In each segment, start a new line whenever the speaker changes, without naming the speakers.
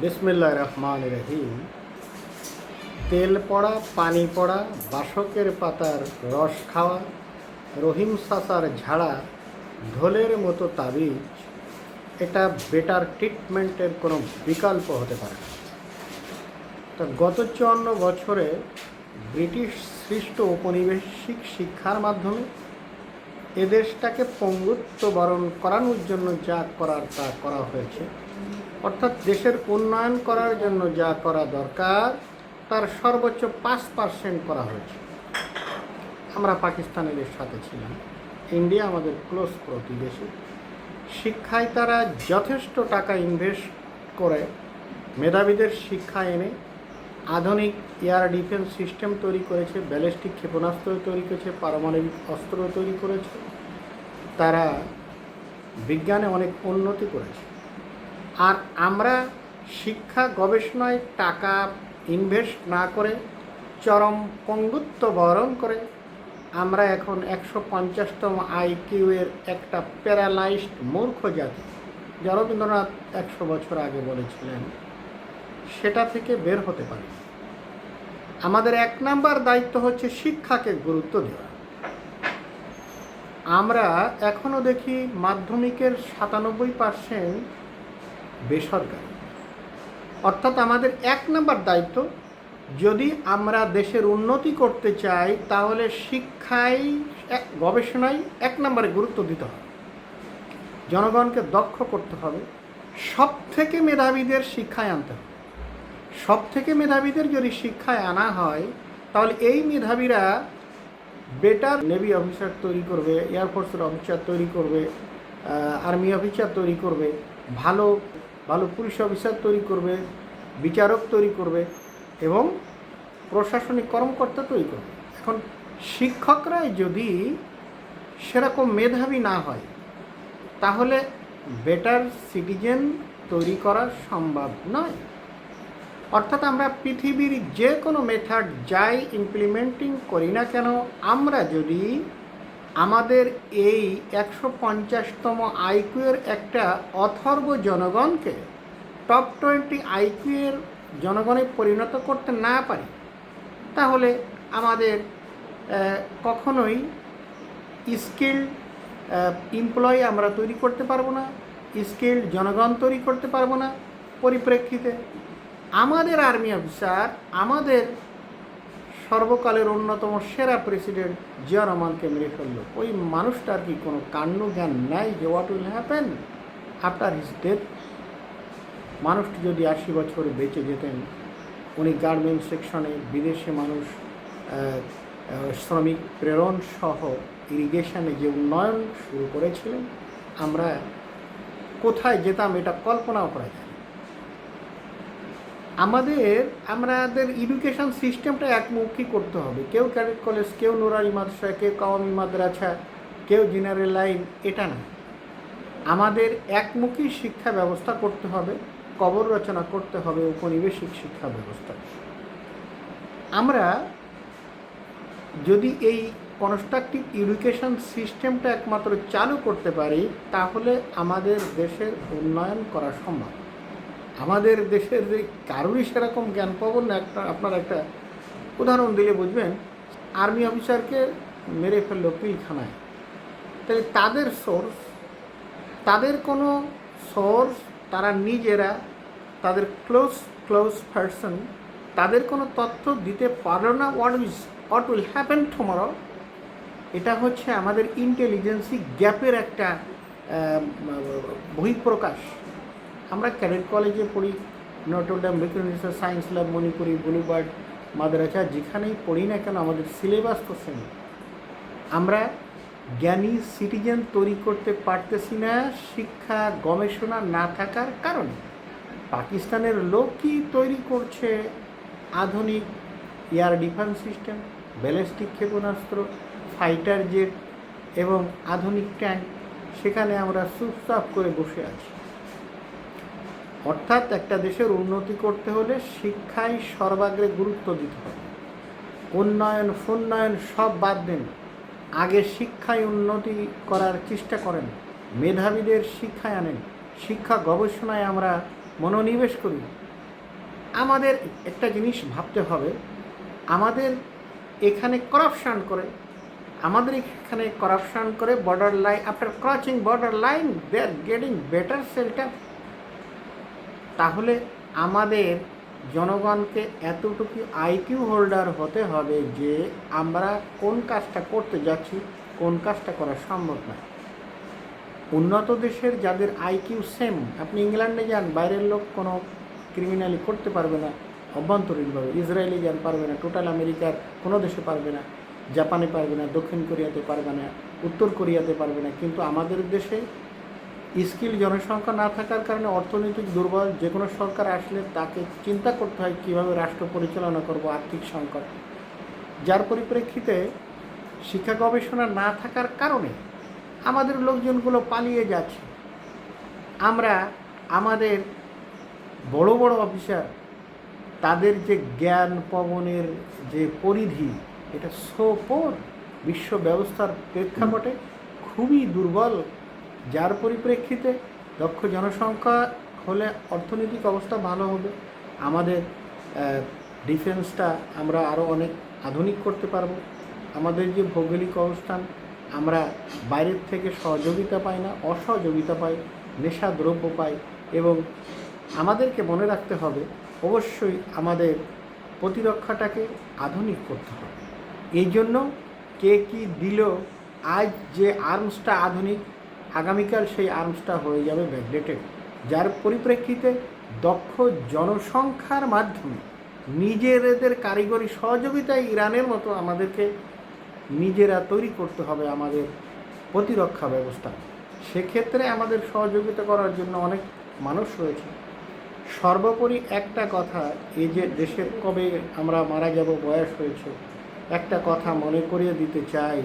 বিসমিল্লাহির রহমানির রহিম। তেল পড়া, পানি পড়া, বাসকের পাতার রস খাওয়া, রহিম চাচার ঝাড়া, ঢোলের মতো তাবিজ, এটা বেটার ট্রিটমেন্টের কোনো বিকল্প হতে পারে না। তা গত 54 বছরে ব্রিটিশ সৃষ্ট ঔপনিবেশিক শিক্ষার মাধ্যমে এদেশটাকে পঙ্গুত্ব বরণ করানোর জন্য যা করার তা করা হয়েছে, অর্থাৎ দেশের উন্নয়ন করার জন্য যা করা দরকার তার সর্বোচ্চ 5% করা হয়েছে। আমরা পাকিস্তানের সাথে ছিলাম, ইন্ডিয়া আমাদের ক্লোজ প্রতিবেশী। শিক্ষায় তারা যথেষ্ট টাকা ইনভেস্ট করে মেধাবীদের শিক্ষা এনে আধুনিক এয়ার ডিফেন্স সিস্টেম তৈরি করেছে, ব্যালিস্টিক ক্ষেপণাস্ত্র তৈরি করেছে, পারমাণবিক অস্ত্র তৈরি করেছে। তারা বিজ্ঞানে অনেক উন্নতি করেছে। আর আমরা শিক্ষা গবেষণায় টাকা ইনভেস্ট না করে চরম পঙ্গুত্ব বরণ করে আমরা এখন 150তম আইকিউয়ের একটা প্যারালাইজড মূর্খ জাতি, যা রবীন্দ্রনাথ 100 বছর আগে বলেছিলেন, সেটা থেকে বের হতে পারি। আমাদের 1 নাম্বার দায়িত্ব হচ্ছে শিক্ষাকে গুরুত্ব দেওয়া। আমরা এখনও দেখি মাধ্যমিকের 97% বেসরকারি। অর্থাৎ আমাদের 1 নাম্বার দায়িত্ব, যদি আমরা দেশের উন্নতি করতে চাই তাহলে শিক্ষায় গবেষণায় 1 নম্বরে গুরুত্ব দিতে হবে। জনগণকে দক্ষ করতে হবে, সব থেকে মেধাবীদের শিক্ষায় আনতে হবে। সব থেকে মেধাবীদের যদি শিক্ষায় আনা হয় তাহলে এই মেধাবীরা বেটার নেভি অফিসার তৈরি করবে, এয়ারফোর্সের অফিসার তৈরি করবে, আর্মি অফিসার তৈরি করবে, ভালো ভালো পুলিশ অফিসার তৈরি করবে, বিচারক তৈরি করবে এবং প্রশাসনিক কর্মকর্তা তৈরি করবে। এখন শিক্ষকরাই যদি সেরকম মেধাবী না হয় তাহলে বেটার সিটিজেন তৈরি করা সম্ভব নয়। অর্থাৎ আমরা পৃথিবীর যে কোনো মেথড যাই ইমপ্লিমেন্টিং করি না কেন, আমরা যদি আমাদের এই 150তম আইকিউয়ের একটা অথর্ব জনগণকে টপ 20 আইকিউয়ের জনগণে পরিণত করতে না পারি তাহলে আমাদের কখনোই স্কিল্ড এমপ্লয়ি আমরা তৈরি করতে পারবো না, স্কিল্ড জনগণ তৈরি করতে পারবো না। পরিপ্রেক্ষিতে আমাদের আর্মি অফিসার, আমাদের সর্বকালের অন্যতম সেরা প্রেসিডেন্ট জিয়া রহমানকে মেরে ফেললো, ওই মানুষটার কি কোনো কাণ্ড জ্ঞান নাই যে what will happen after his death? মানুষটি যদি 80 বছর বেঁচে যেতেন, উনি গার্মেন্টস সেকশনে বিদেশে মানুষ শ্রমিক প্রেরণ সহ ইরিগেশনে যে উন্নয়ন শুরু করেছিলেন, আমরা কোথায় যেতাম এটা কল্পনাও করা যায়। আমাদের এডুকেশন সিস্টেমটা একমুখী করতে হবে। কেউ ক্যাডেট কলেজ, কেউ নুরানি মাদ্রাসা, কেউ কাওয়ামি মাদ্রাসা, কেউ জেনারেল লাইন, এটা না। আমাদের একমুখী শিক্ষা ব্যবস্থা করতে হবে, কবর রচনা করতে হবে ঔপনিবেশিক শিক্ষা ব্যবস্থা। আমরা যদি এই কনস্ট্রাকটিভ এডুকেশন সিস্টেমটা একমাত্র চালু করতে পারি তাহলে আমাদের দেশের উন্নয়ন করা সম্ভব। আমাদের দেশের যে কারোরই সেরকম জ্ঞান পাবো না। আপনার একটা উদাহরণ দিলে বুঝবেন। আর্মি অফিসারকে মেরে ফেললো পিলখানায়, তাহলে তাদের কোনো সোর্স, তারা নিজেরা, তাদের ক্লোজ পারসন, তাদের কোনো তথ্য দিতে পারলো না হোয়াট উইল হ্যাপেন টুমরো। এটা হচ্ছে আমাদের ইন্টেলিজেন্সি গ্যাপের একটা বহিঃপ্রকাশ। আমরা ক্যাডেট কলেজে পড়ি, Notre Dame, Bikramshila science lab, Manipuri, Bluebird মাদ্রাসা, যেখানেই পড়ি না কেন আমাদের সিলেবাস তো সেম। আমরা জ্ঞানী সিটিজেন তৈরি করতে পারতেছি না শিক্ষা গবেষণা না থাকার কারণে। পাকিস্তানের লোকই তৈরি করছে আধুনিক এয়ার ডিফেন্স সিস্টেম, ব্যালিস্টিক ক্ষেপণাস্ত্র, ফাইটার জেট এবং আধুনিক ট্যাঙ্ক। সেখানে আমরা চুপচাপ করে বসে আছি। অর্থাৎ একটা দেশের উন্নতি করতে হলে শিক্ষায় সর্বাগ্রে গুরুত্ব দিতে হবে। উন্নয়ন ফুন্নয়ন সব বাদ দেন, আগে শিক্ষায় উন্নতি করার চেষ্টা করেন, মেধাবীদের শিক্ষায় আনেন, শিক্ষা গবেষণায় আমরা মনোনিবেশ করি, আমাদের একটা জিনিস ভাবতে হবে, আমাদের এখানে করাপশান করে border line, after crossing border line they are getting better shelter. তাহলে আমাদের জনগণকে এতটুকু আইকিউ হোল্ডার হতে হবে যে আমরা কোন কাজটা করতে যাচ্ছি, কোন কাজটা করা সম্ভব না। উন্নত দেশের যাদের আইকিউ সেম, আপনি ইংল্যান্ডে যান, বাইরের লোক কোনো ক্রিমিনালি করতে পারবে না অভ্যন্তরীণভাবে, ইসরায়েলে যান পারবে না, টোটাল আমেরিকার কোনো দেশে পারবে না, জাপানে পারবে না, দক্ষিণ কোরিয়াতে পারবে না, উত্তর কোরিয়াতে পারবে না। কিন্তু আমাদের দেশে স্কিল জনসংখ্যা না থাকার কারণে অর্থনৈতিক দুর্বল যে কোনো সরকার আসলে তাকে চিন্তা করতে হয় কীভাবে রাষ্ট্র পরিচালনা করব, আর্থিক সংকট, যার পরিপ্রেক্ষিতে শিক্ষা গবেষণা না থাকার কারণে আমাদের লোকজনগুলো পালিয়ে যাচ্ছে। আমরা আমাদের বড় বড় অফিসার, তাদের যে জ্ঞান পবনের যে পরিধি, এটা সোপর বিশ্ব ব্যবস্থার প্রেক্ষাপটে খুবই দুর্বল, যার পরিপ্রেক্ষিতে দক্ষ জনসংখ্যা হলে অর্থনৈতিক অবস্থা ভালো হবে, আমাদের ডিফেন্সটা আমরা আরও অনেক আধুনিক করতে পারবো। আমাদের যে ভৌগোলিক অবস্থান, আমরা বাইরের থেকে সহযোগিতা পাই না, অসহযোগিতা পাই, নেশা দ্রব্য পাই। এবং আমাদেরকে মনে রাখতে হবে অবশ্যই আমাদের প্রতিরক্ষাটাকে আধুনিক করতে হবে। এই জন্য কে কী দিল, আজ যে আর্মসটা আধুনিক, আগামীকাল সেই আর্মসটা হয়ে যাবে ব্যাকডেটেড, যার পরিপ্রেক্ষিতে দক্ষ জনসংখ্যার মাধ্যমে নিজেদের কারিগরি সহযোগিতায় ইরানের মতো আমাদেরকে নিজেরা তৈরি করতে হবে আমাদের প্রতিরক্ষা ব্যবস্থা। সেক্ষেত্রে আমাদের সহযোগিতা করার জন্য অনেক মানুষ রয়েছে। সর্বোপরি একটা কথা, এই যে দেশের কবে আমরা মারা যাব বয়স হয়েছে, একটা কথা মনে করিয়ে দিতে চাই,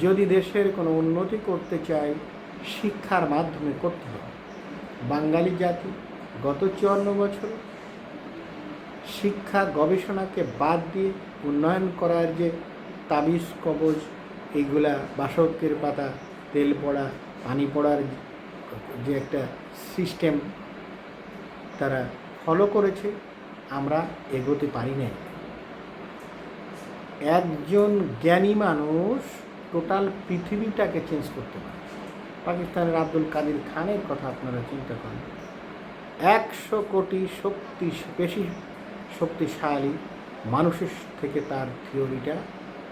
যদি দেশের কোনো উন্নতি করতে চাই শিক্ষার মাধ্যমে করতে হবে। বাঙালি জাতি গত 54 বছর শিক্ষা গবেষণাকে বাদ দিয়ে উন্নয়ন করার যে তাবিজ কবজ, এইগুলা বাসকের পাতা, তেল পড়া, পানি পড়ার যে একটা সিস্টেম তারা ফলো করেছে, আমরা এগোতে পারি না। একজন জ্ঞানী মানুষ টোটাল পৃথিবীটাকে চেঞ্জ করতে পারে। পাকিস্তানের আব্দুল কাদের খানের কথা আপনারা চিন্তা করেন, 100 কোটি বেশি শক্তিশালী মানুষের থেকে তার থিওরিটা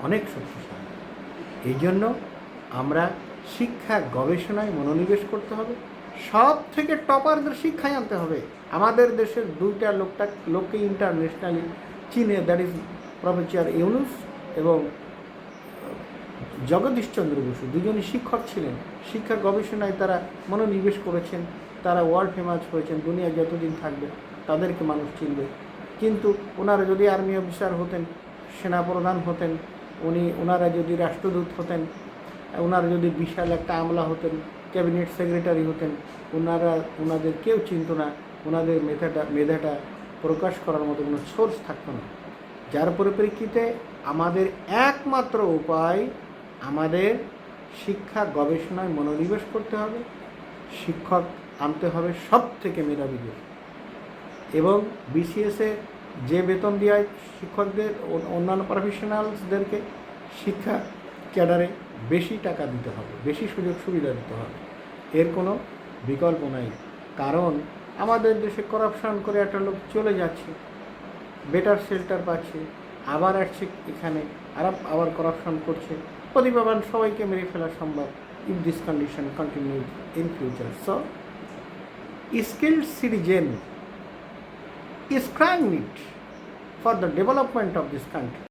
অনেক শক্তিশালী। এই জন্য আমরা শিক্ষা গবেষণায় মনোনিবেশ করতে হবে, সব থেকে টপারদের শিক্ষায় আনতে হবে। আমাদের দেশের দুইটা লোককে ইন্টারন্যাশনালি চীনে, দ্যাট ইজ প্রফেসর ইউনুস এবং জগদীশচন্দ্র বসু, দুজনই শিক্ষক ছিলেন। শিক্ষা গবেষণায় তারা মনোনিবেশ করেছেন, তারা ওয়ার্ল্ড ফেমাস হয়েছেন, দুনিয়া যতদিন থাকবে তাদেরকে মানুষ চিনবে। কিন্তু ওনারা যদি আর্মি অফিসার হতেন, সেনাপ্রধান হতেন, ওনারা যদি রাষ্ট্রদূত হতেন, ওনারা যদি বিশাল একটা আমলা হতেন, ক্যাবিনেট সেক্রেটারি হতেন, ওনাদের কেউ চিনত না, ওনাদের মেধাটা প্রকাশ করার মতো কোনো সোর্স থাকতো না। যার পরিপ্রেক্ষিতে আমাদের একমাত্র উপায়, আমাদের শিক্ষা গবেষণায় মনোনিবেশ করতে হবে, শিক্ষক আনতে হবে সব থেকে মেধাবীদের, এবং বিসিএসে যে বেতন দেওয়া হয় শিক্ষকদের, অন্যান্য প্রফেশনালসদেরকে শিক্ষা ক্যাডারে বেশি টাকা দিতে হবে, বেশি সুযোগ সুবিধা দিতে হবে। এর কোনো বিকল্প নাই। কারণ আমাদের দেশে করাপশন করে একটা লোক চলে যাচ্ছে, বেটার শেল্টার পাচ্ছে, আবার আসছে এখানে, আবার করাপশন করছে, প্রতিভাবান সবাইকে মেরে ফেলা সম্ভব if this condition continues in future. So, skilled citizen is crying need for the development of this country.